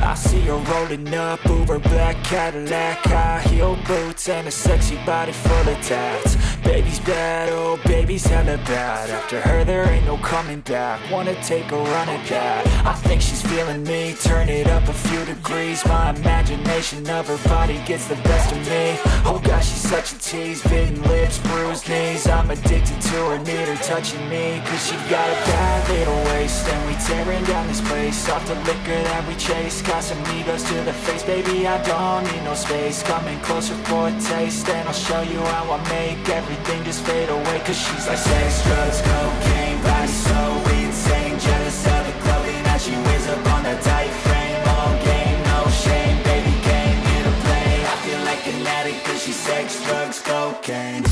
I see her rolling up, Uber black Cadillac, high heel boots and a sexy body full of tats. Baby's bad, oh baby's hella bad. After her there ain't no coming back. Wanna take a run at that. I think she's feeling me, turn it up a few degrees. My imagination of her body gets the best of me. Oh gosh, she's such a tease, bitten lips, bruised knees. I'm addicted to her, need her touching me. Cause she got a bad little waist, and we tearing down this place. Off the liquor that we chase, Casamigos to the face. Baby, I don't need no space. Coming closer for a taste, and I'll show you how I make everything just fade away. Cause she's like sex, drugs, cocaine, body so insane. Jealous of the clothing that she wears up on that tight frame. All game, no shame, baby came here to play. I feel like an addict cause she's sex, drugs, cocaine.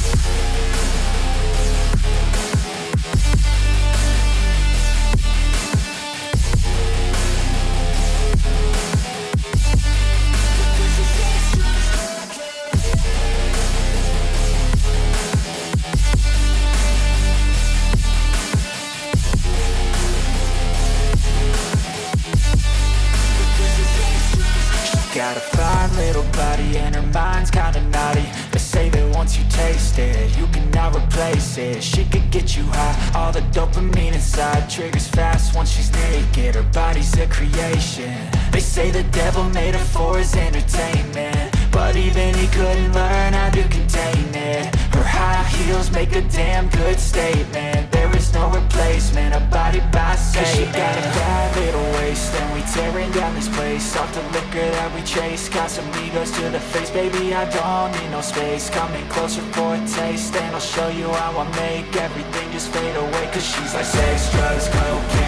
Got a fine little body and her mind's kinda naughty. They say that once you taste it, you cannot replace it. She could get you high, all the dopamine inside triggers fast once she's naked. Her body's a creation. They say the devil made her for his entertainment, but even he couldn't learn how to contain it. Her high heels make a damn good statement. There is no replacement, a body by Satan. Cause she got a bad little waist, and we tearing down this place. Off the liquor that we chase, Casamigos to the face. Baby, I don't need no space. Coming closer for a taste, and I'll show you how I make everything just fade away. Cause she's like sex, drugs, cocaine,